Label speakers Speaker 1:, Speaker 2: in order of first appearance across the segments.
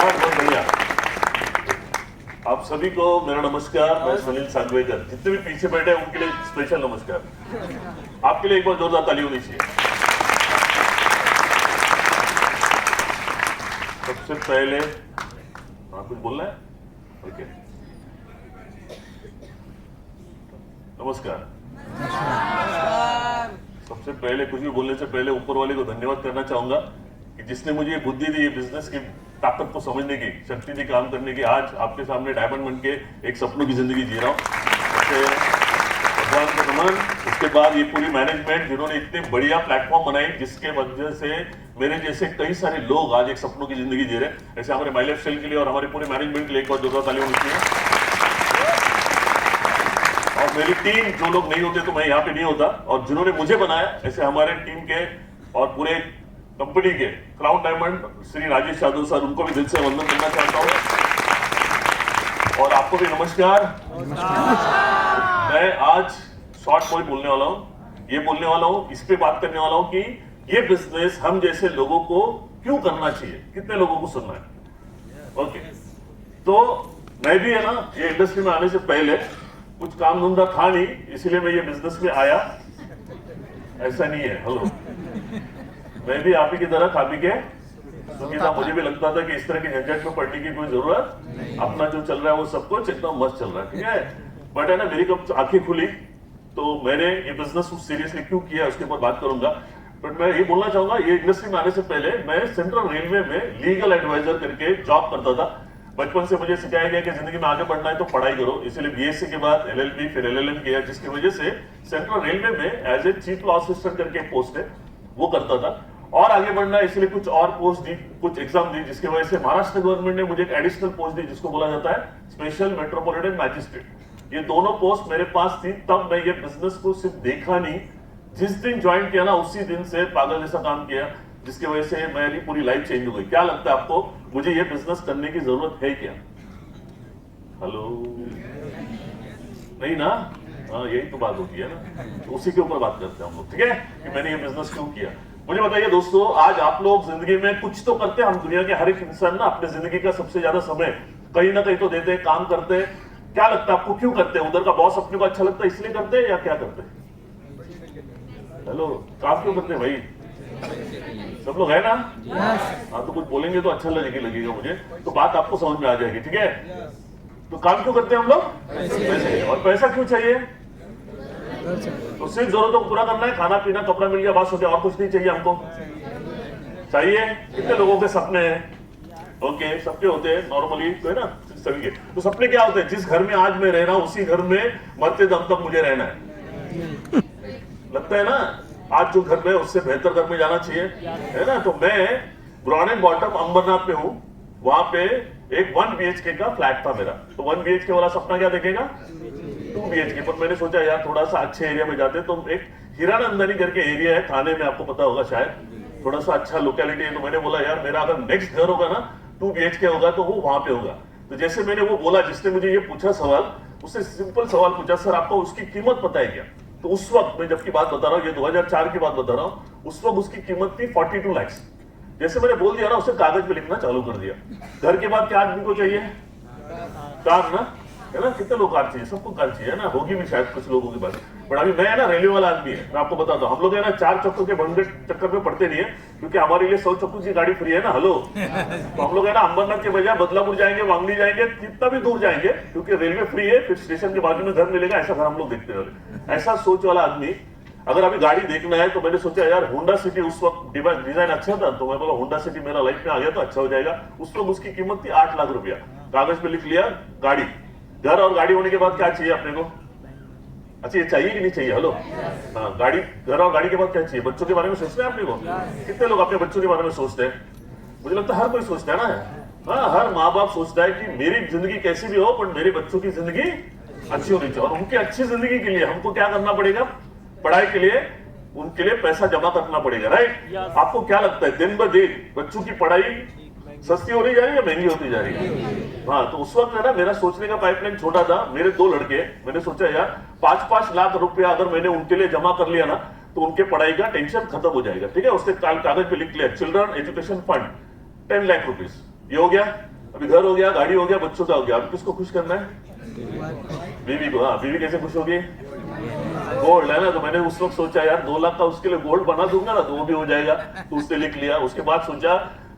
Speaker 1: बहुत बढ़िया। आप सभी को मेरा नमस्कार। मैं सुनील सांगवेकर। जितने भी पीछे बैठे हैं उनके लिए स्पेशल नमस्कार। आपके लिए एक बार जोरदार ताली होनी चाहिए। सबसे पहले कुछ बोलना है? ओके, नमस्कार। सबसे पहले कुछ भी बोलने से पहले ऊपर वाले को धन्यवाद करना चाहूंगा कि जिसने मुझे ये बुद्धि दी, ये बिजनेस की ताकत को समझने की, शक्ति दी काम करने की। आज आपके सामने डायमंड बन के एक सपनों की जिंदगी जी रहा हूँ। भगवान का नमन। उसके बाद ये पूरी मैनेजमेंट जिन्होंने इतने बढ़िया प्लेटफॉर्म बनाई, जिसके वजह से मेरे जैसे कई सारे लोग आज एक सपनों की जिंदगी जी रहे हैं। ऐसे हमारे माई लाइफ स्टाइल के लिए और हमारे पूरे मैनेजमेंट के लिए एक बार जोरदार ताली होनी चाहिए। और मेरी टीम, जो लोग नहीं होते तो मैं यहाँ पे नहीं होता, और जिन्होंने मुझे बनाया, ऐसे हमारे टीम के और पूरे कंपनी के crown diamond Shri Rajesh Yadav sir, उनको भी दिल से वंदन करना चाहता हूँ। और आपको भी नमस्कार। मैं आज शॉर्ट पॉइंट बोलने वाला हूँ। ये बोलने वाला हूँ, इस पे बात करने वाला हूँ कि ये बिजनेस हम जैसे लोगों को क्यों करना चाहिए, कितने लोगों को सुनना है। ओके, तो मैं भी है ना, ये इंडस्ट्री में आने से पहले कुछ काम धंधा था नहीं, इसीलिए मैं ये बिजनेस में आया। ऐसा नहीं है, हेलो, मैं भी आप ही की तरह खा पी के सुखी था। मुझे भी लगता था कि इस तरह की झंझट में पड़ने की कोई जरूरत, अपना जो चल रहा है वो सब कुछ एकदम मस्त चल रहा है, ठीक है। बट है ना, मेरी कब आंखें खुली तो मैंने ये बिजनेस सीरियसली क्यों किया उसके ऊपर बात करूंगा। बट मैं ये बोलना चाहूंगा, ये इंडस्ट्री में आने से पहले मैं सेंट्रल रेलवे में लीगल एडवाइजर करके जॉब करता था। बचपन से मुझे सिखाया गया कि जिंदगी में आगे बढ़ना है तो पढ़ाई करो, इसलिए बीएससी के बाद एलएलबी, फिर एलएलएम किया, जिसकी वजह से सेंट्रल रेलवे में as a chief law assistant करके पोस्ट है, वो करता था। और आगे बढ़ना है इसलिए कुछ और पोस्ट दी, कुछ एग्जाम दी, जिसकी वजह से महाराष्ट्र गवर्नमेंट ने मुझे एक एडिशनल पोस्ट दी, जिसको बोला जाता है स्पेशल मेट्रोपॉलिटन मैजिस्ट्रेट। ये दोनों पोस्ट मेरे पास थी, तब मैं ये बिजनेस को सिर्फ देखा नहीं, जिस दिन ज्वाइन किया ना उसी दिन से पागल जैसा काम किया, जिसकी वजह से मेरी पूरी लाइफ चेंज हो गई। क्या लगता है आपको, मुझे ये बिजनेस करने की जरूरत है क्या? हेलो, नहीं ना? हाँ, यही तो बात होती है ना, तो उसी के ऊपर बात करते हैं हम लोग, ठीक है, कि मैंने ये बिजनेस क्यों किया। मुझे बताइए दोस्तों, आज आप लोग जिंदगी में कुछ तो करते हैं। हम दुनिया के हर एक इंसान ना अपने जिंदगी का सबसे ज्यादा समय कहीं ना कहीं तो देते हैं, काम करते हैं। क्या लगता है आपको, क्यों करते हैं? उधर का बॉस अपने को अच्छा लगता है इसलिए करते हैं, या क्या करते हैं? हेलो, काम क्यों करते हैं भाई? सब लोग है ना? हाँ, तो कुछ बोलेंगे तो अच्छा लगेगा मुझे, तो बात आपको समझ में आ जाएगी, ठीक है। तो काम क्यों करते हैं हम लोग? पैसे। और पैसा क्यों चाहिए? तो सिर्फ जरूरतों को पूरा करना है, खाना पीना कपड़ा मिल गया, बस हो गया, और कुछ नहीं चाहिए हमको। चाहिए? कितने लोगों के सपने हैं? ओके, सबके होते हैं नॉर्मली, तो है ना सभी के। तो सपने क्या होते हैं? जिस घर में आज मैं रह रहा हूं उसी घर में मरते दम तक मुझे रहना है। लगता है ना, आज जो घर में उससे बेहतर घर में जाना चाहिए, है ना। तो मैं ब्रॉन एंड बॉटम अंबरनाथ में हूँ, वहां पे एक 1 BHK का फ्लैट था मेरा। तो 1 BHK वाला सपना क्या देखेगा? 2 BHK। पर मैंने सोचा यार थोड़ा सा अच्छे एरिया में जाते, तो एक हीरानंदनी करके एरिया है थाने में, आपको पता होगा शायद, थोड़ा सा अच्छा लोकेलिटी है। तो मैंने बोला यार मेरा अगर नेक्स्ट घर होगा ना 2 BHK होगा तो वो वहां पे होगा। तो जैसे मैंने वो बोला, जिसने मुझे ये पूछा सवाल, उससे सिंपल सवाल पूछा, सर आपको उसकी कीमत पता है क्या? तो उस वक्त मैं जबकि बात बता रहा हूँ, ये 2004 की बात बता रहा हूँ, उस वक्त उसकी कीमत थी 42 लाख। जैसे मैंने बोल दिया ना, उसे कागज पे लिखना चालू कर दिया। घर के बाद क्या आदमी को चाहिए? कार ना, है ना। कितने लोग कार चाहिए? सबको कार चाहिए ना, होगी भी शायद कुछ लोगों के पास। बट अभी मैं ना रेलवे वाला आदमी है, मैं आपको बताता हूँ। हम लोग है ना 4 चक्कर के भंगे चक्कर में पड़ते नहीं है, क्योंकि हमारे लिए 100 चक्कर की गाड़ी फ्री है ना। हेलो, तो हम लोग है ना अंबरनाथ के बजाय बदलापुर जाएंगे, वांगली जाएंगे, कितना भी दूर जाएंगे, क्योंकि रेलवे फ्री है, फिर स्टेशन के बाजू में घर मिलेगा, ऐसा घर हम लोग देखते हैं। ऐसा सोच वाला आदमी, अगर अभी गाड़ी देखना है तो मैंने सोचा यार होंडा सिटी, उस वक्त डिजाइन अच्छा था, तो मैं बोला होंडा सिटी मेरा लाइफ में आ गया तो अच्छा हो जाएगा। उस वक्त उसकी कीमत थी 8 लाख रुपया। कागज पे लिख लिया गाड़ी। घर और गाड़ी होने के बाद क्या चाहिए अपने को? अच्छा, ये चाहिए कि नहीं चाहिए? हेलो, हाँ, गाड़ी, घर और गाड़ी के बाद क्या चाहिए? बच्चों के बारे में सोचना है अपने को। कितने लोग अपने बच्चों के बारे में सोचते हैं? मुझे लगता है हर कोई सोचता है ना। हाँ, हर माँ बाप सोचता है कि मेरी जिंदगी कैसी भी हो, पर मेरे बच्चों की जिंदगी अच्छी होनी चाहिए। और उनकी अच्छी जिंदगी के लिए हमको क्या करना पड़ेगा? पढ़ाई के लिए उनके लिए पैसा जमा करना पड़ेगा, राइट। आपको क्या लगता है दिन ब दिन बच्चों की पढ़ाई सस्ती हो रही जा रही है या महंगी होती जा रही है? हाँ, तो उस वक्त है ना मेरा सोचने का पाइपलाइन छोटा था। मेरे 2 लड़के, मैंने सोचा यार 5-5 लाख रुपया अगर मैंने उनके लिए जमा कर लिया ना, तो उनके पढ़ाई का टेंशन खत्म हो जाएगा, ठीक है। उसके कागज पे लिख लिया children education fund 10 lakh rupees, ये हो गया। अभी घर हो गया, गाड़ी हो गया, बच्चों का हो गया, अब किसको खुश करना है? बीवी को। हाँ, बीवी कैसे खुश होगी? गोल्ड है ना, तो मैंने उस वक्त सोचा यार 2 लाख का उसके लिए गोल्ड बना दूंगा ना तो वो भी हो जाएगा, तो उसने लिख लिया। उसके बाद सोचा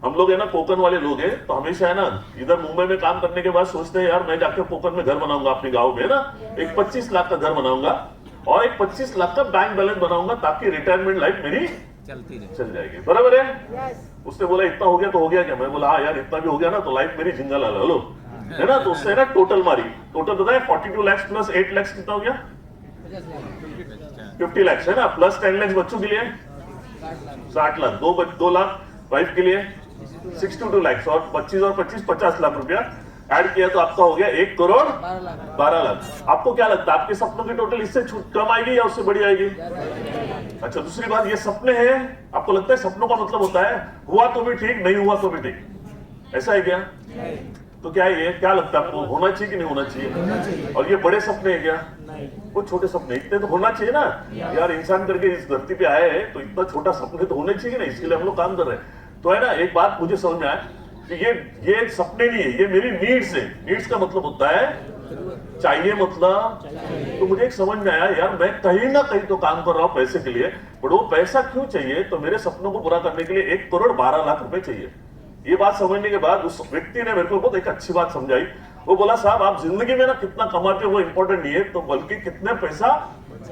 Speaker 1: हम लोग है ना कोकन वाले लोग हैं, तो हमेशा है ना इधर मुंबई में काम करने के बाद सोचते हैं यार मैं जाके कोकन में घर बनाऊंगा अपने गांव में ना, एक 25 लाख का घर बनाऊंगा और एक 25 लाख का बैंक बैलेंस बनाऊंगा ताकि रिटायरमेंट लाइफ मेरी चल जाएगी। बराबर है? उसने बोला इतना हो गया तो हो गया क्या? मैं बोला हाँ यार इतना भी हो गया ना तो लाइफ मेरी जिंगल लाल हेलो है ना। तो उससे ना टोटल मारी, टोटल बताया 42 लाख प्लस 8 लाख कितना हो गया? 50 लाख है ना, प्लस 10 लाख बच्चों के लिए 60 लाख, 2 लाख वाइफ के लिए 62 लाख और 25 और 25 50 लाख रुपया ऐड किया तो आपका हो गया 1 करोड़ 12 लाख। आपको क्या लगता है आपके सपनों की टोटल इससे कम आएगी या उससे बड़ी आएगी? अच्छा, दूसरी बात ये सपने हैं, आपको लगता है सपनों का मतलब होता है हुआ तो भी ठीक, नहीं हुआ तो भी ठीक, ऐसा है क्या? तो क्या है ये, क्या लगता है आपको, होना चाहिए कि नहीं होना चाहिए? और ये बड़े सपने हैं क्या? वो छोटे सपने, इतने तो होना चाहिए ना यार, इंसान करके इस धरती पे आए हैं तो इतना छोटा सपने तो होने चाहिए ना, इसके लिए हम लोग काम कर रहे हैं। तो है ना, एक बात मुझे समझ में आया कि ये सपने नहीं है, ये मेरी नीड्स है। नीड्स का मतलब होता है चाहिए, मतलब तो मुझे एक समझ में आया यार मैं कहीं ना कहीं तो काम कर रहा हूं पैसे के लिए, पर वो पैसा क्यों चाहिए? तो मेरे सपनों को पूरा करने के लिए 1 करोड़ 12 लाख रुपए चाहिए। ये बात समझने के बाद उस व्यक्ति ने मेरे को बहुत एक अच्छी बात समझाई। वो बोला साहब आप जिंदगी में ना कितना कमाते हो वो इंपॉर्टेंट नहीं है, तो बल्कि कितने पैसा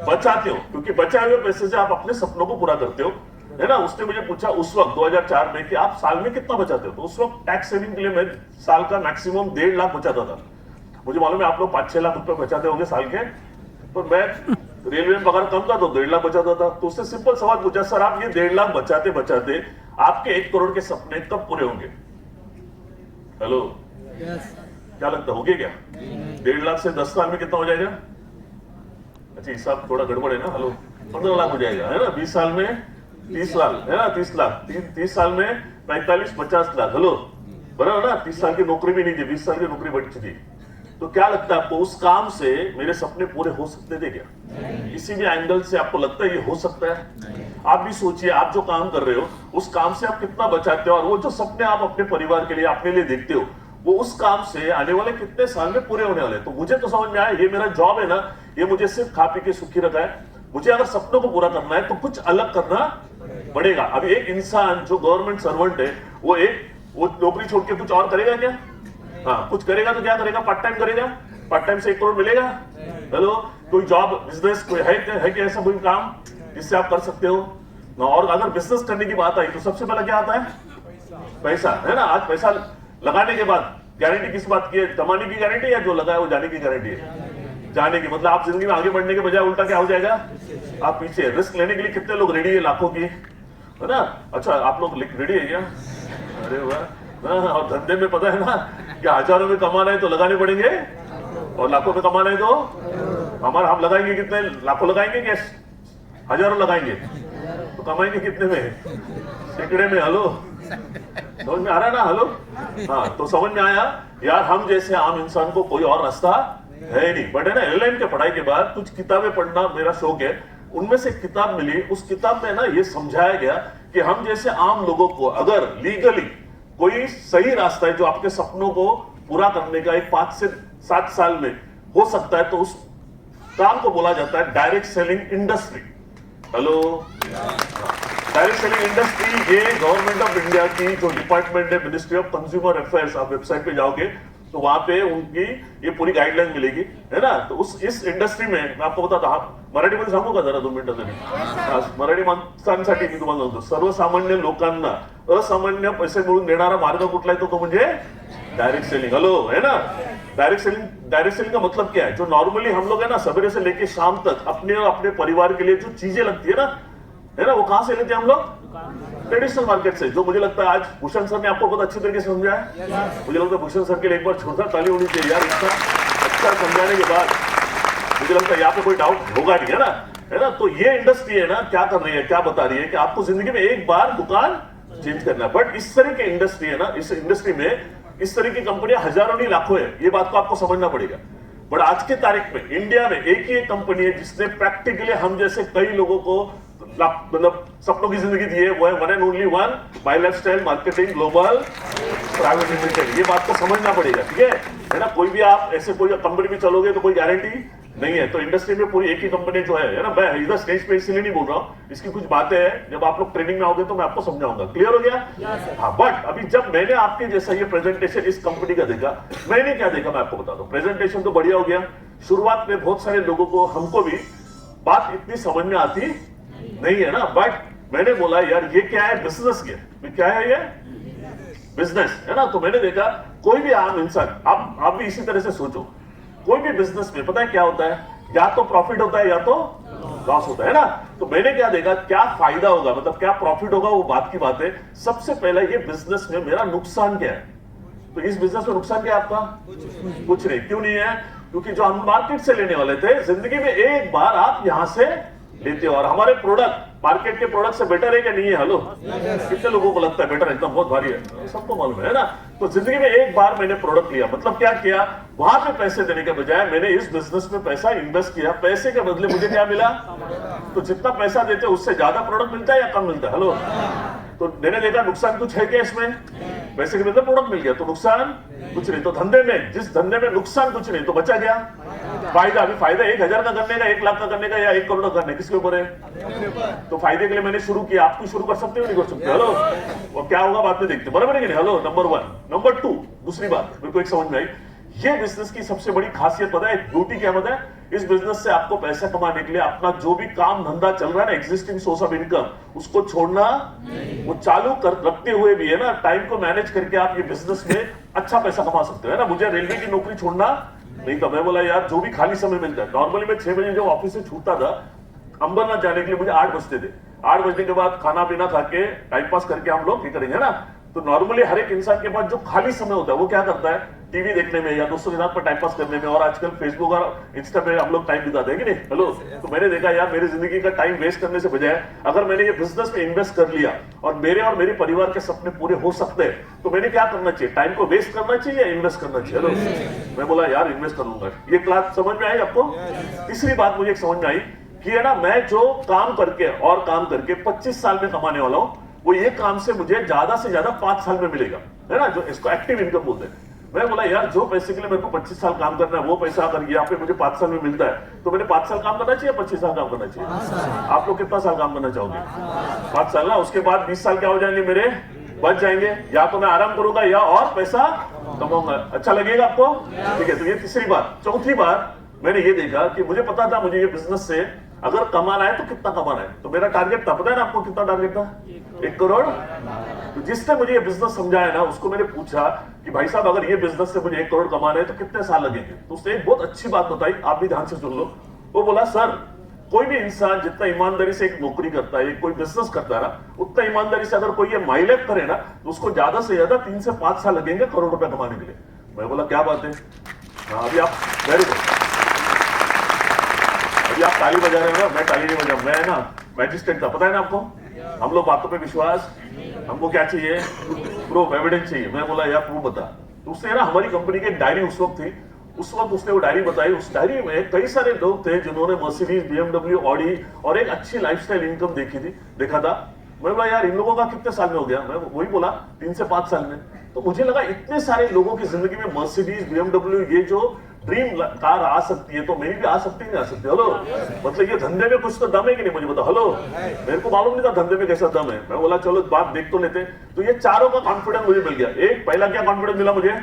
Speaker 1: बचाते हो, क्योंकि बचाए हुए पैसे से आप अपने सपनों को पूरा करते हो, है ना। उसने मुझे पूछा उस वक्त 2004 में कि आप साल में कितना बचाते हो? तो उस वक्त टैक्स सेविंग के लिए मैं साल का मैक्सिमम 1.5 लाख बचाता था। मुझे मालूम है आप लोग 5-6 लाख रुपए बचाते होंगे साल के, तो मैं रेलवे में पगार कम था तो 1.5 लाख बचाता था। तो उससे सिंपल सवाल पूछा, सर आप ये 1.5 लाख बचाते बचाते आपके 1 करोड़ के सपने कब पूरे होंगे? हेलो, क्या लगता है होंगे क्या? 1.5 लाख से 10 साल में कितना हो जाएगा? अच्छा हिसाब थोड़ा गड़बड़ है ना। हेलो, 15 लाख हो जाएगा, है ना। 20 साल में 30 लाख, है ना, 30 लाख, 30 साल में 45-50 लाख। हेलो, बराबर ना। 30 साल की नौकरी भी नहीं थी, 20 साल की नौकरी बढ़ चुकी थी। तो क्या लगता है आपको उस काम से मेरे सपने पूरे हो सकते थे क्या? किसी भी एंगल से आपको लगता है ये हो सकता है? आप भी सोचिए, आप जो काम कर रहे हो उस काम से आप कितना बचाते हो, और वो जो सपने आप अपने परिवार के लिए अपने लिए देखते हो वो उस काम से आने वाले कितने साल में पूरे होने वाले। तो मुझे तो समझ में आया ये मेरा जॉब है ना, ये मुझे सिर्फ खा पी के सुखी रखा है। मुझे अगर सपनों को पूरा करना है तो कुछ अलग करना पड़ेगा। अभी एक इंसान जो गवर्नमेंट सर्वेंट है वो नौकरी छोड़ के कुछ और करेगा क्या? हाँ, कुछ करेगा तो क्या करेगा? पार्ट टाइम करेगा। पार्ट टाइम से 1 करोड़ मिलेगा? हेलो, कोई जॉब बिजनेस कोई है क्या ऐसा कोई काम जिससे आप कर सकते हो ना? और अगर बिजनेस करने की बात आई तो सबसे पहले क्या आता है? पैसा, है ना। आज पैसा लगाने के बाद गारंटी किस बात की है? कमाने की गारंटी या जो लगाया वो जाने की गारंटी है? जाने की। मतलब आप जिंदगी में आगे बढ़ने के बजाय उल्टा क्या हो जाएगा? आप पीछे। रिस्क लेने के लिए कितने लोग रेडी है? लाखों की, है ना। अच्छा आप लोग रेडी है क्या? अरे वाह। और धंधे में पता है ना कि हजारों में कमाना है तो लगाने पड़ेंगे और लाखों में कमाना है तो हम लगाएंगे कितने? लाखों लगाएंगे क्या हजारों लगाएंगे? तो कमाएंगे कितने में? सैकड़े में। हेलो, समझ में आ रहा है ना? हेलो, हाँ। तो समझ में आया यार, हम जैसे आम इंसान को कोई और रास्ता है नहीं। बट है ना, एयरलाइन के पढ़ाई के बाद कुछ किताबें पढ़ना मेरा शौक है। उनमें से किताब मिली, उस किताब में ना ये समझाया गया कि हम जैसे आम लोगों को अगर लीगली कोई सही रास्ता है जो आपके सपनों को पूरा करने का 5 से 7 साल में हो सकता है, तो उस काम को बोला जाता है direct selling industry. Hello, direct selling industry ये गवर्नमेंट ऑफ इंडिया की जो डिपार्टमेंट है, मिनिस्ट्री ऑफ कंज्यूमर अफेयर्स, आप वेबसाइट पे जाओगे तो वहां पे उनकी ये पूरी गाइडलाइन मिलेगी, है ना। तो इस इंडस्ट्री में मैं आपको बताता हूं, मराठीमध्ये सांगू का जरा 2 मिनिटांसाठी? मराठी माणसांसाठी मी तुम्हाला सांगतो, सर्वसामान्य लोकांना असामान्य पैसे मिळवून देणारा मार्ग कुठला आहे तो म्हणजे डायरेक्ट सेलिंग। हेलो, है ना। डायरेक्ट सेलिंग का मतलब क्या है? जो नॉर्मली हम लोग है ना सवेरे से लेके शाम तक अपने और अपने परिवार के लिए जो चीजें लगती है ना, वो कहां से लेते हैं हम लोग? ट्रेडिशनल मार्केट से। जो मुझे लगता है आज भूषण सर ने आपको बहुत अच्छी तरीके से समझाया है। मुझे लगता है भूषण सर के लिए एक बार छोटा ताली होनी चाहिए यार। इतना अच्छा समझाने के बाद मुझे लगता है यहाँ पे कोई डाउट होगा नहीं, है ना। तो ये इंडस्ट्री है ना क्या कर रही है, क्या बता रही है कि आपको जिंदगी में एक बार दुकान चेंज करना है। बट इस तरह की इंडस्ट्री है ना, इस इंडस्ट्री में इस तरह की कंपनियां हजारों नहीं लाखों है, ये बात को आपको समझना पड़ेगा। बट आज के तारीख में इंडिया में एक ही कंपनी है जिसने प्रैक्टिकली हम जैसे कई लोगों को मतलब सपनों की जिंदगी दी है, वो है one and only one, my lifestyle marketing global private limited. ये बात को समझना पड़ेगा, ठीक है ना। कोई भी आप ऐसे कोई कंपनी में चलोगे तो कोई गारंटी नहीं है। तो इंडस्ट्री में पूरी एक ही कंपनी जो है ना, मैं इधर स्टेज पे इसलिए नहीं बोल रहा हूँ, इसकी कुछ बातें हैं, जब आप लोग ट्रेनिंग में आओगे तो मैं आपको समझाऊंगा। क्लियर हो गया? हाँ, बट अभी जब मैंने आपके जैसा ये प्रेजेंटेशन इस कंपनी का देखा, मैंने क्या देखा मैं आपको बता दूं। प्रेजेंटेशन तो बढ़िया हो गया, शुरुआत में बहुत सारे लोगों को, हमको भी बात इतनी समझ में आती नहीं है ना, बट मैंने बोला यार ये क्या है, बिजनेस क्या है, ये बिजनेस है ना। तो मैंने देखा कोई भी आम इंसान, आप भी इसी तरह से सोचो, कोई भी बिजनेस में पता है क्या होता है, या तो प्रॉफिट होता है या तो लॉस होता है ना। तो मैंने क्या देखा, क्या फायदा होगा, मतलब क्या प्रॉफिट होगा, वो बात की बात है। सबसे पहले ये बिजनेस में मेरा नुकसान क्या है। तो इस बिजनेस में नुकसान क्या है आपका? कुछ नहीं। क्यों नहीं है? क्योंकि जो हम मार्केट से लेने वाले थे, जिंदगी में एक बार आप यहां से लेते हो, और हमारे प्रोडक्ट मार्केट के प्रोडक्ट से बेटर है क्या नहीं है? हेलो, कितने लोगों को लगता है बेटर है? एकदम बहुत भारी है, सबको मालूम है ना। तो जिंदगी में एक बार मैंने प्रोडक्ट लिया, मतलब क्या किया, वहां पे पैसे देने के बजाय मैंने इस बिजनेस में पैसा इन्वेस्ट किया। पैसे के बदले मुझे क्या मिला? तो जितना पैसा देते उससे ज्यादा प्रोडक्ट मिलता है या कम मिलता है? हेलो, तो मैंने देखा नुकसान कुछ है क्या इसमें? पैसे के बदले प्रोडक्ट मिल गया तो नुकसान कुछ नहीं। तो धंधे में, जिस धंधे में नुकसान कुछ नहीं, तो बचा गया फायदा। अभी फायदा 1000 का करने का, 1 लाख का करने का, या 1 करोड़ का करने, किसके ऊपर है? तो फायदे के लिए मैंने शुरू किया, आप भी शुरू कर सकते हो नहीं कर सकते? हेलो, वो क्या होगा बाद में देखते, बराबर है कि नहीं? Hello, number 1। नंबर 2, दूसरी बात मेरे को एक समझ में आई, ये बिजनेस की सबसे बड़ी खासियत पता है, ब्यूटी क्या पता है? इस बिजनेस से आपको पैसा कमाने के लिए अपना जो भी काम धंधा चल रहा है ना, एग्जिस्टिंग सोर्स ऑफ इनकम, उसको छोड़ना, वो चालू कर रखते हुए भी है ना, टाइम को मैनेज करके आप ये बिजनेस में अच्छा पैसा कमा सकते हो, है ना। मुझे रेलवे की नौकरी छोड़ना नहीं था। मैं बोला यार जो भी खाली समय मिलता है, नॉर्मली मैं 6 बजे जो ऑफिस से छूटता था, अंबरनाथ जाने के लिए मुझे 8 बजते थे। 8 बजने के बाद खाना पीना खा के टाइम पास करके हम लोग ये करेंगे ना। तो नॉर्मली हर एक इंसान के पास जो खाली समय होता है वो क्या करता है? टीवी देखने में या दोस्तों के साथ पर टाइम पास करने में, और आजकल फेसबुक और इंस्टा पे हम लोग टाइम बिताते हैं कि नहीं? हेलो, तो मैंने देखा यार मेरी जिंदगी का टाइम वेस्ट करने से बजाय अगर मैंने ये बिजनेस में इन्वेस्ट कर लिया और मेरे परिवार के सपने पूरे हो सकते हैं, तो मैंने क्या करना चाहिए? टाइम को वेस्ट करना चाहिए या इन्वेस्ट करना चाहिए? हेलो, मैं बोला यार इन्वेस्ट कर लूंगा। ये क्लास समझ में आई आपको? तीसरी बात मुझे एक समझ में आई कि है ना, मैं जो काम करके 25 साल में कमाने वाला हूं, वो ये काम से मुझे ज्यादा से ज्यादा 5 साल में मिलेगा, है ना, जो इसको एक्टिव इनकम बोलते हैं। मैं बोला यार जो पैसे के लिए मेरे को 25 साल काम करना है, वो पैसा अगर यहाँ पे मुझे 5 साल में मिलता है, तो मैंने 5 साल काम करना चाहिए, 25 साल काम करना चाहिए? आप लोग कितना साल काम करना चाहोगे? 5 साल ना। उसके बाद 20 साल क्या हो जाएंगे मेरे? बच जाएंगे। या तो मैं आराम करूंगा या और पैसा कमाऊंगा। अच्छा लगेगा आपको? ठीक है, तो ये तीसरी बात। चौथी बात, मैंने ये देखा कि मुझे पता था मुझे ये बिजनेस से अगर कमाना है तो कितना कमाना है। तो मेरा टारगेट था, पता है ना आपको कितना टारगेट था? 1 करोड़। तो जिसने मुझे ये बिजनेस समझाया ना, उसको मैंने पूछा कि भाई साहब अगर ये बिजनेस से मुझे 1 करोड़ कमाना है तो कितने साल लगेंगे? तो उसने एक बहुत अच्छी बात बताई, आप भी ध्यान से सुन लो। वो बोला सर, कोई भी इंसान जितना ईमानदारी से एक नौकरी करता है, कोई बिजनेस करता है ना, उतना ईमानदारी से अगर कोई ये माइलेज करे ना, तो उसको ज्यादा से ज्यादा 3 से 5 साल लगेंगे करोड़ रुपए कमाने के लिए। मैं बोला क्या बात है। हाँ, अभी आप वेरी गुड, अभी आप ताली बजा रहे हो ना, मैं ताली नहीं बजा, मैं ना मैजिस्ट्रेट था, पता है ना आपको। हम लोग बातों पे विश्वास, हमको क्या चाहिए? प्रूफ, एविडेंस चाहिए। मैं बोला यार प्रूफ बता। तो उसने ना हमारी कंपनी की डायरी उस वक्त थी, उस वक्त उसने वो डायरी बताई। उस डायरी में कई सारे लोग थे जिन्होंने मर्सिडीज, BMW, ऑडी और एक अच्छी लाइफस्टाइल इनकम देखा था। मैं बोला यार इन लोगों का कितने साल में हो गया? मैं वही बोला 3 से 5 साल में। तो मुझे लगा इतने सारे लोगों की जिंदगी में मर्सिडीज, BMW, ये जो ड्रीम कार आ सकती है, तो मेरी भी आ सकती नहीं आ सकती? हेलो, मतलब ये धंधे में कुछ तो दम है कि नहीं? मुझे बताओ। हेलो, मेरे को मालूम नहीं था धंधे में कैसा दम है। मैं बोला चलो बात देख तो लेते। तो ये चारों का कॉन्फिडेंस मुझे मिल गया। एक पहला क्या कॉन्फिडेंस मिला मुझे?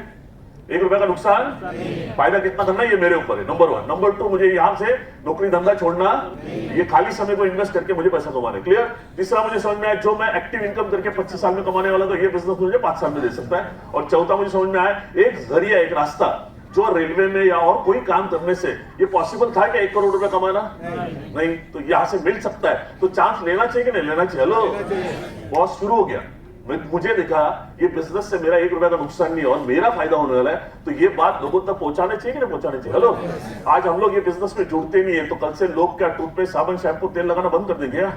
Speaker 1: 1 रुपए का नुकसान, फायदा कितना करना ये मेरे ऊपर है, नंबर 1। नंबर 2, मुझे यहां से नौकरी धंधा छोड़ना, ये खाली समय को इन्वेस्ट करके मुझे पैसा कमाना है। क्लियर? तीसरा मुझे समझ में आया, जो मैं एक्टिव इनकम करके 25 साल में कमाने वाला, तो ये बिजनेस मुझे 5 साल में दे सकता है। और चौथा मुझे समझ में आया, एक जरिया, एक रास्ता, जो रेलवे में या और कोई काम करने से ये पॉसिबल था कि 1 करोड़ रुपए कमाना? नहीं। तो यहां से मिल सकता है, तो चांस लेना चाहिए कि नहीं लेना चाहिए? हेलो, बहुत शुरू हो गया। मुझे देखा ये बिजनेस से मेरा 1 रुपए का नुकसान नहीं है और मेरा फायदा होने वाला है, तो ये बात लोगों तक पहुंचाने चाहिए कि नहीं पहुंचाने चाहिए? हेलो, आज हम लोग ये बिजनेस में जुड़ते नहीं है, तो कल से लोग क्या टूथपेस्ट, साबुन, शैम्पू, तेल लगाना बंद कर देंगे?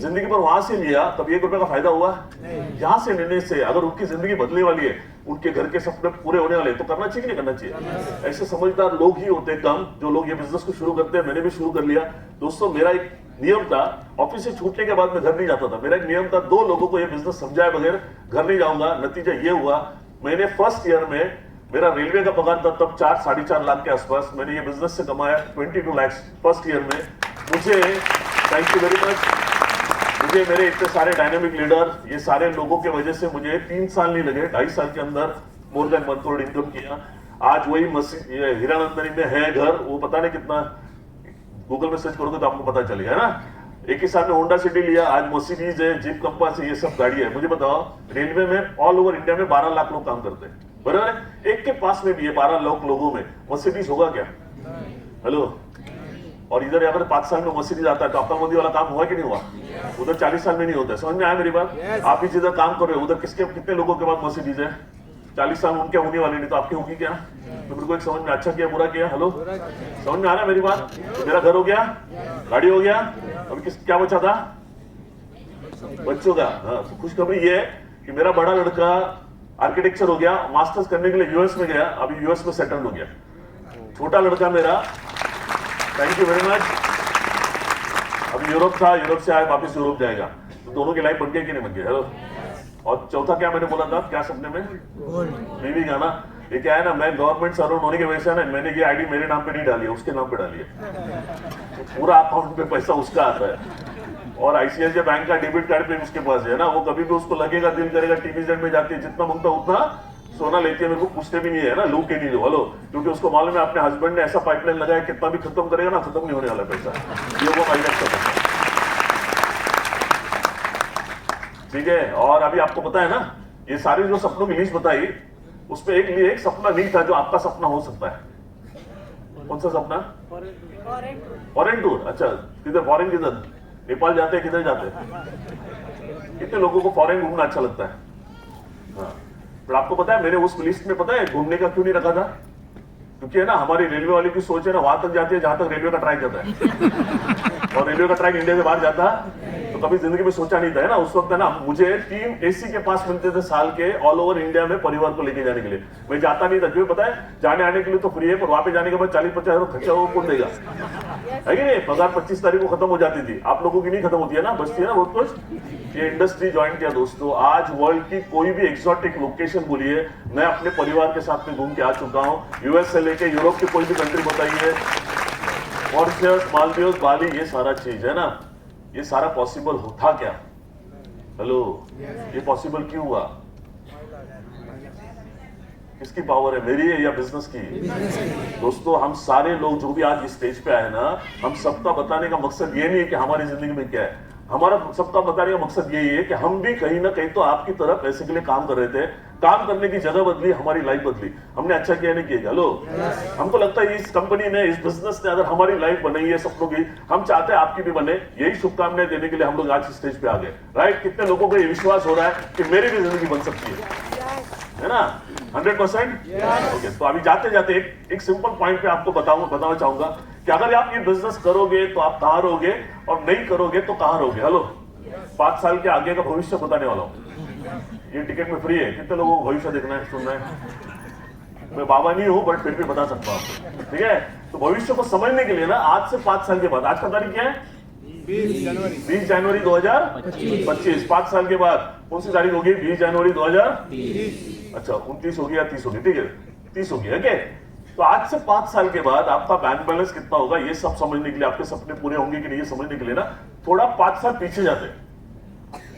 Speaker 1: जिंदगी पर वहां से लिया तब 1 रुपए का फायदा हुआ? यहां से लेने से अगर उनकी जिंदगी बदलने वाली है, उनके घर के सपने पूरे होने वाले, तो करना चाहिए कि नहीं करना चाहिए? ऐसे समझदार लोग ही होते कम, जो लोग ये बिजनेस को शुरू करते हैं। मैंने भी शुरू कर लिया। दोस्तों, मेरा एक नियम था, ऑफिस से छूटने के बाद मैं घर नहीं जाता था। मेरा एक नियम था, 2 लोगों को ये बिजनेस समझाए बगैर घर नहीं जाऊंगा। नतीजा ये हुआ, मैंने फर्स्ट ईयर में, मेरा रेलवे का पगार था तब 4-4.5 लाख के आसपास, मैंने ये बिजनेस से कमाया 22 लाख फर्स्ट ईयर में। मुझे, थैंक यू वेरी मच, मुझे मेरे इतने सारे डायनेमिक लीडर, ये सारे लोगों के वजह से मुझे 3 साल नहीं लगे, 2.5 साल के अंदर मोर देन 1 करोड़ इनकम किया। आज वही ये हीरानंदनी में है घर, वो पता नहीं कितना, गूगल में सर्च करोगे तो आपको पता चलेगा, है ना। एक ही साथ में होंडा सिटी लिया, आज मर्सिडीज है, जीप कंपास है, ये सब गाड़ी है। मुझे बताओ, रेलवे में ऑल ओवर इंडिया में 12 लाख लोग काम करते हैं, बराबर है। एक के पास में भी है 12 लाख लोगों में मर्सिडीज होगा क्या? हेलो। और इधर अगर 5 साल में मर्सिडीज आता है तो आपका मोदी वाला काम हुआ कि नहीं हुआ? उधर 40 साल में नहीं होता है। समझ में आया मेरी बात? आप भी जिधर काम कर रहे हो उधर कितने लोगों के पास मर्सिडीज है? 40 साल उनके होने वाले नहीं, तो आपकी होगी क्या? तो मेरे को एक समझ में, अच्छा किया बुरा किया? हेलो, समझ में आ रहा है मेरी बात? तो मेरा घर हो गया, गाड़ी हो गया, अभी क्या बचा था? बच्चों का। हाँ, तो खुशखबरी ये है कि मेरा बड़ा लड़का आर्किटेक्चर हो गया, मास्टर्स करने के लिए यूएस में गया, अभी यूएस में सेटल हो गया। छोटा लड़का मेरा, थैंक यू वेरी मच, अभी यूरोप था, यूरोप से आया, वापस यूरोप जाएगा। तो दोनों की लाइफ बन गई कि नहीं बन गई? हेलो। और चौथा क्या मैंने बोला था, क्या सपने में? बीवी का ना। ये क्या है ना, मैं गवर्नमेंट सर्वेंट होने की वजह से ना, मैंने ये आईडी मेरे नाम पे नहीं डाली है, उसके नाम पे डाली है। तो पूरा अकाउंट पे पैसा उसका आता है। और आईसीआईसीआई बैंक का डेबिट कार्ड पे उसके पास है ना, वो कभी भी उसको लगेगा, दिल करेगा, टीवीजेड में जाती है, जितना मांगता उतना सोना लेती है, मेरे को पूछते भी नहीं है ना, लूट के नहीं दो। हेलो, क्योंकि उसको मालूम है अपने हस्बैंड ने ऐसा पाइपलाइन लगाया, कितना भी खत्म करेगा ना, खत्म नहीं होने वाला पैसा, ये वो माइनस करता है। ठीक है। और अभी आपको पता है ना, ये सारी जो सपनों की लिस्ट बताई, उसमें एक सपना नहीं था जो आपका सपना हो सकता है। कौन सा सपना? Foreign tour. अच्छा, किधर फॉरेन? किधर? नेपाल जाते हैं, किधर जाते हैं? कितने लोगों को फॉरेन घूमना अच्छा लगता है? हाँ, पर आपको पता है मैंने उस लिस्ट में, पता है घूमने का क्यों नहीं रखा था? क्योंकि है ना, हमारी रेलवे वाली की सोच है ना, वहां तक जाती है जहां तक रेलवे का ट्रैक जाता है। और रेलवे का ट्रैक इंडिया से बाहर जाता तो कभी जिंदगी में सोचा नहीं था, है ना। उस वक्त है ना, मुझे 3 एसी के पास मिलते थे साल के, ऑल ओवर इंडिया में परिवार को लेके जाने के लिए। मैं जाता नहीं था, क्यों पता है? जाने आने के लिए तो फ्री है, पर वहां पे जाने के बाद 40-50 हजार खर्चा वो कौन देगा? है कि नहीं? पगार 25 तारीख को खत्म हो जाती थी, आप लोगों की नहीं खत्म होती है ना, बचती है ना बहुत कुछ। ये इंडस्ट्री ज्वाइन किया दोस्तों, आज वर्ल्ड की कोई भी एक्सोटिक लोकेशन बोलिए, मैं अपने परिवार के साथ में घूम के आ चुका हूँ। यूएस से लेके यूरोप की कोई भी कंट्री बताइए, मॉरिशस, मालदीव, बाली, ये सारा चीज है ना, ये सारा पॉसिबल था क्या? हेलो, ये पॉसिबल क्यों हुआ? किसकी पावर है, मेरी है या बिजनेस की? दोस्तों, हम सारे लोग जो भी आज इस स्टेज पे आए ना, हम सबका बताने का मकसद ये नहीं है कि हमारी जिंदगी में क्या है। हमारा सबका बताने का मकसद यही है कि हम भी कहीं ना कहीं तो आपकी तरह पैसे के लिए काम कर रहे थे, काम करने की जगह बदली, हमारी लाइफ बदली। हमने अच्छा किया नहीं किया? हेलो, हमको लगता है इस कंपनी ने, इस बिजनेस ने अगर हमारी लाइफ बनाई है सपनों की, हम चाहते हैं आपकी भी बने। यही शुभकामनाएं देने के लिए हम लोग आज इस स्टेज पे आ गए, राइट। कितने लोगों को ये विश्वास हो रहा है कि मेरी भी जिंदगी बन सकती है ना? 100%। ओके, तो अभी जाते जाते एक सिंपल पॉइंट पे आपको बताना चाहूंगा कि अगर आप ये बिजनेस करोगे तो आप कहां रहोगे, और नहीं करोगे तो कहां रहोगे। हेलो, 5 साल के आगे का भविष्य बताने वाला हूं। ये टिकट में फ्री है। कितने लोगों को भविष्य देखना है, सुनना है? मैं बाबा नहीं हूं, बट फिर भी बता सकता हूं। ठीक है। तो भविष्य को समझने के लिए ना, आज से 5 साल के बाद, आज का तारीख क्या है? 20 जनवरी 2025। 5 साल के बाद कौन सी तारीख होगी? 20 जनवरी 2030। अच्छा, 29 होगी या 30 होगी? ठीक है, 30 होगी। ओके, तो आज से 5 साल के बाद आपका बैंक बैलेंस कितना होगा, ये सब समझने के लिए, आपके सपने पूरे होंगे कि नहीं ये समझने के लिए ना, थोड़ा 5 साल पीछे जाते हैं।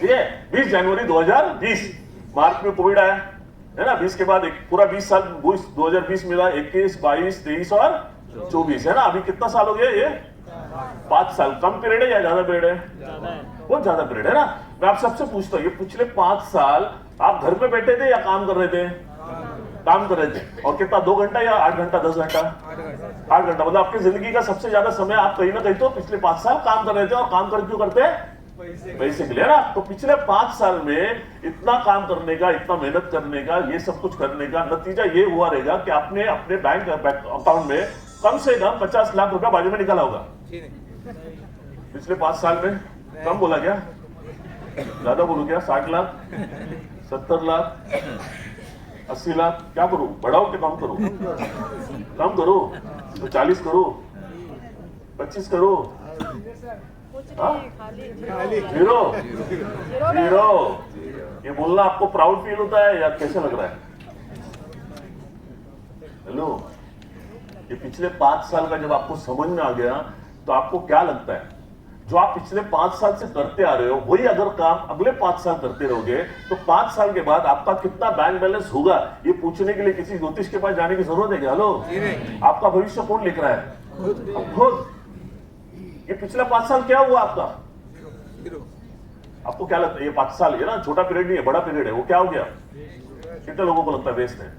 Speaker 1: ठीक है। 20 जनवरी 2020, मार्च में कोविड आया, है ना। 20 के बाद एक पूरा 20 साल, 2020 मिला, 21, 22, 23 और 24, है ना। अभी कितना साल हो गया? ये 5 साल। कम पीरियड है या ज्यादा पीरियड है? बहुत ज्यादा पीरियड है ना। मैं आप सबसे पूछता हूँ, ये पिछले 5 साल आप घर में बैठे थे या काम कर रहे थे? काम कर रहे थे। और कितना, 2 घंटा या 8 घंटा, 10 घंटा? 8 घंटा। मतलब आपकी जिंदगी का सबसे ज्यादा समय आप कहीं ना कहीं तो पिछले 5 साल काम कर रहे थे। और काम कर क्यों करते हैं? पैसे के लिए ना। तो पिछले 5 साल में इतना काम करने का, इतना मेहनत करने का, ये सब कुछ करने का नतीजा ये हुआ रहेगा कि आपने अपने बैंक अकाउंट में कम से कम 50 लाख रुपया बाजू में निकाला होगा पिछले 5 साल में। कम बोला क्या? ज्यादा बोलू क्या? 60 लाख, 70 लाख, 80 लाख? क्या करूं, बढ़ाओ कि कम करूं? कम करो तो 40 करो, 25 करो, हाँ? Zero zero. ये बोलना आपको प्राउड फील होता है या कैसे लग रहा है? हेलो, ये पिछले 5 साल का जब आपको समझ में आ गया तो आपको क्या लगता है जो आप पिछले 5 साल से करते आ रहे हो वही अगर काम अगले 5 साल करते रहोगे तो 5 साल के बाद आपका कितना बैंक बैलेंस होगा ये पूछने के लिए किसी ज्योतिष के पास जाने की जरूरत है क्या? हेलो, आपका भविष्य कौन लिख रहा है? आप खुद। ये पिछला 5 साल क्या हुआ आपका? आपको क्या लगता है? ये 5 साल, ये ना छोटा पीरियड नहीं है, बड़ा पीरियड है, वो क्या हो गया? कितने लोगों को लगता है वेस्ट है?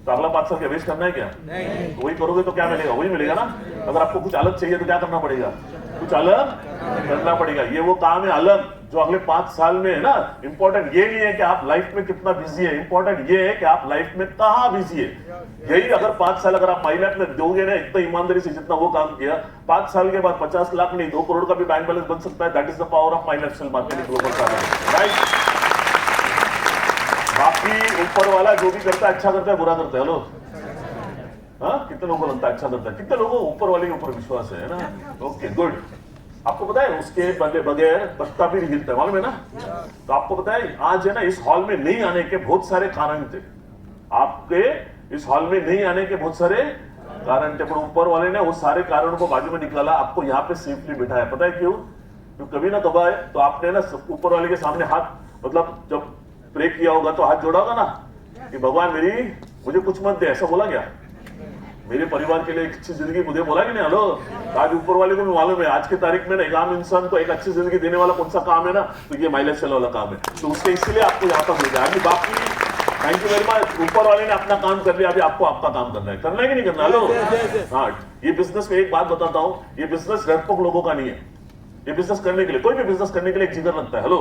Speaker 1: तो अगला 5 साल क्या वेस्ट करना है क्या? नहीं। तो वही करोगे तो क्या मिलेगा? वही मिलेगा ना। अगर आपको कुछ अलग चाहिए तो क्या करना पड़ेगा? कुछ अलग करना पड़ेगा। ये वो काम है अलग जो अगले 5 साल में है ना। इंपॉर्टेंट ये नहीं है कि आप लाइफ में कितना बिजी है, इंपॉर्टेंट ये है कि आप लाइफ में कहां बिजी है। यही अगर 5 साल अगर आप माई लाइफ में दोगे ना इतना ईमानदारी से जितना वो काम किया, 5 साल के बाद 50 लाख नहीं 2 करोड़ का भी बैंक बैलेंस बन सकता है। That is the power of my life marketing global, right. बाकी ऊपर वाला जो भी करता है अच्छा करता है बुरा करता है। हेलो, हाँ, कितने लोगों को लगता है अच्छा करता है? कितने लोगों को ऊपर वाले के ऊपर विश्वास है ना? Okay, good. आपको पता है उसके बगैर पत्ता भी नहीं हिलता है, मालूम है ना? तो आपको पता है आज है ना इस हॉल में नहीं आने के बहुत सारे कारण थे। आपके इस हॉल में नहीं आने के बहुत सारे कारण थे, पर ऊपर वाले ने वो सारे कारणों को बाजू में निकाला, आपको यहाँ पे सेफली बिठाया। पता है क्यों? तो कभी ना कभी तो आपने ना ऊपर वाले के सामने हाथ, मतलब जब प्रे किया होगा तो हाथ जोड़ा होगा ना कि भगवान मुझे कुछ मत दे, ऐसा बोला क्या? मेरे परिवार के लिए एक अच्छी जिंदगी मुझे बोला कि नहीं? हेलो, आज ऊपर वाले को भी मालूम है आज की तारीख में ना एक आम इंसान को एक अच्छी जिंदगी देने वाला कौन सा काम है ना, तो ये माइलेज चला वाला काम है। तो उसके इसलिए आपको यहाँ पर मिल जाए। बाकी थैंक यू वेरी मच। ऊपर वाले ने अपना काम कर लिया, अभी आपको आपका काम करना है कि नहीं करना? हेलो, हाँ, ये बिजनेस में एक बात बताता हूँ, ये बिजनेस डरपोक लोगों का नहीं है। ये बिजनेस करने के लिए, कोई भी बिजनेस करने के लिए एक जिगर लगता है। हेलो,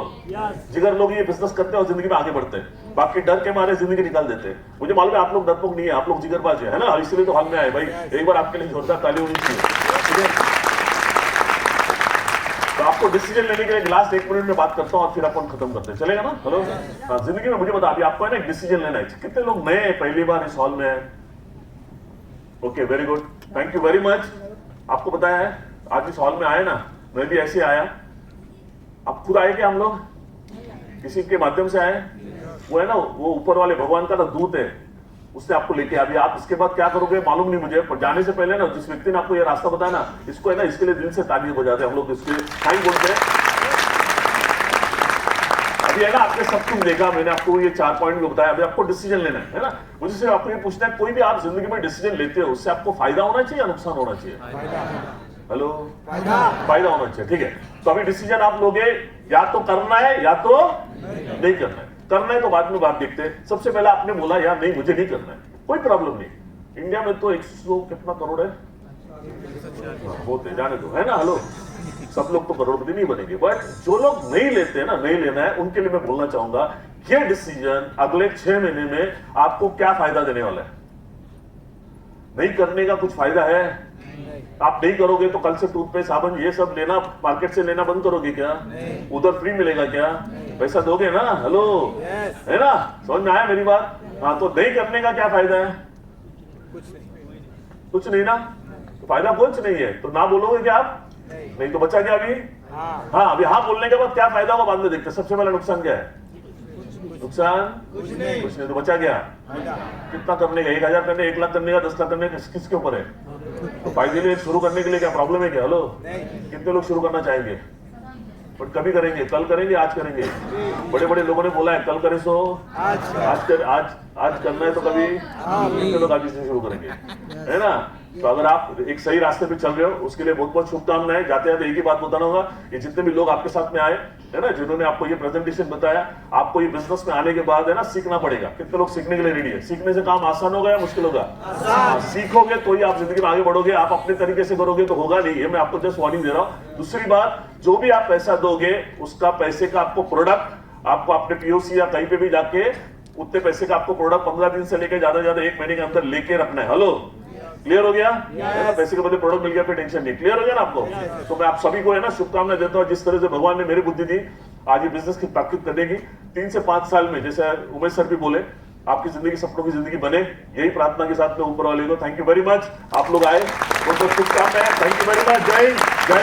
Speaker 1: जिगर लोग ये बिजनेस करते हैं और जिंदगी में आगे बढ़ते हैं। बाकी डर के मारे जिंदगी निकाल देते हैं। मुझे मालूम है आप लोग डरपोक नहीं है, आप लोग जिगरबाज है ना, इसलिए तो हाल में आए भाई। एक बार आपके लिए जोरदार ताली होनी चाहिए, ठीक है? तो आपको डिसीजन लेने के लिए लास्ट 1 मिनट में बात करता हूँ और फिर अपन खत्म करते हैं, चलेगा ना? हेलो, हाँ, जिंदगी में मुझे बता, अभी आपको है ना एक डिसीजन लेना है। कितने लोग नए पहली बार इस हॉल में है? Okay, very good, thank you very much. आपको बताया है आज इस हॉल में आए ना, मैं भी ऐसे आया। आप खुद आए क्या? हम लोग किसी के माध्यम से आए? वो है ना, वो ऊपर वाले भगवान का दूत है, उसने आपको लेके। अभी आप इसके बाद क्या करोगे मालूम नहीं मुझे, पर जाने से पहले ना जिस व्यक्ति ने आपको ये रास्ता बताया ना, इसको है ना, इसके लिए दिल से ताली बजाते हैं हम लोग, इसके थैंक बोलते हैं। अभी है ना आपने सब कुछ देखा, मैंने आपको ये 4 पॉइंट भी बताया। अभी आपको डिसीजन लेना है ना। मुझे सिर्फ आपको ये पूछना है, कोई भी आप जिंदगी में डिसीजन लेते हो उससे आपको फायदा होना चाहिए या नुकसान होना चाहिए? हेलो, फायदा होना चाहिए, ठीक है। तो अभी डिसीजन आप लोगे, या तो करना है या तो नहीं करना है। करना है तो बाद में बात देखते हैं। सबसे पहले आपने बोला यार नहीं मुझे नहीं करना है, कोई प्रॉब्लम नहीं। इंडिया में तो 100 कितना करोड़ है, होते जाने दो, है ना? हेलो, सब लोग तो करोड़पति नहीं बनेंगे, बट जो लोग नहीं लेते हैं ना, नहीं लेना है, उनके लिए मैं बोलना चाहूंगा ये डिसीजन अगले 6 महीने में आपको क्या फायदा देने वाला है। नहीं करने का कुछ फायदा है? आप नहीं करोगे तो कल से टूथपेस्ट साबुन ये सब लेना मार्केट से लेना बंद करोगे क्या? उधर फ्री मिलेगा क्या? पैसा दोगे ना? हेलो, है ना? समझ में आया मेरी बात? हाँ, तो नहीं करने का क्या फायदा है? कुछ नहीं ना, तो फायदा कुछ नहीं है। तो ना बोलोगे क्या आप? नहीं तो बचा क्या अभी? हाँ, अभी हाँ बोलने के बाद क्या फायदा होगा बाद में देखते। सबसे पहला नुकसान क्या है? नुकसान कुछ नहीं, तो बचा क्या? कितना करने का? 1000 करने, 1 लाख करने का, 10 लाख करने का, किसके ऊपर है? तो फायदे लिए शुरू करने के लिए क्या प्रॉब्लम है क्या? हेलो, कितने लोग शुरू करना चाहेंगे? बट कभी करेंगे, कल करेंगे, आज करेंगे। बड़े बड़े लोगों ने बोला है कल करे सो आज करना है, तो कभी कितने लोग आज से शुरू करेंगे, है ना? तो अगर आप एक सही रास्ते पे चल रहे हो उसके लिए बहुत बहुत शुभकामनाएं। जाते जाते एक ही बात बताना होगा, ये जितने भी लोग आपके साथ में आए है ना, जिन्होंने आपको ये प्रेजेंटेशन बताया, आपको ये बिजनेस में आने के बाद है ना सीखना पड़ेगा। कितने लोग सीखने के लिए रेडी है? सीखने से काम आसान होगा या मुश्किल होगा? सीखोगे तो ही आप जिंदगी में आगे बढ़ोगे। आप अपने तरीके से करोगे तो होगा नहीं। ये मैं आपको जस्ट वार्निंग दे रहा हूँ। दूसरी बात, जो भी आप पैसा दोगे उसका पैसे का आपको प्रोडक्ट आपको अपने पीओसी या कहीं पे भी जाके उतने पैसे का आपको प्रोडक्ट 15 दिन से लेकर ज्यादा 1 महीने के अंदर लेके रखना है। हेलो, क्लियर हो गया? पैसे के बदले प्रोडक्ट मिल गया, फिर टेंशन नहीं। क्लियर हो गया ना आपको? तो मैं आप सभी को है ना शुभकामनाएं देता हूँ। जिस तरह से भगवान ने मेरी बुद्धि दी आज ये बिजनेस की ताकत करने की, 3 से 5 साल में, जैसे उमेश सर भी बोले, आपकी जिंदगी सपनों की जिंदगी बने, यही प्रार्थना के साथ में ऊपर वाले को थैंक यू वेरी मच। आप लोग आए, बहुत बहुत शुभकामनाएं। Thank you very much. जय हिंद, जय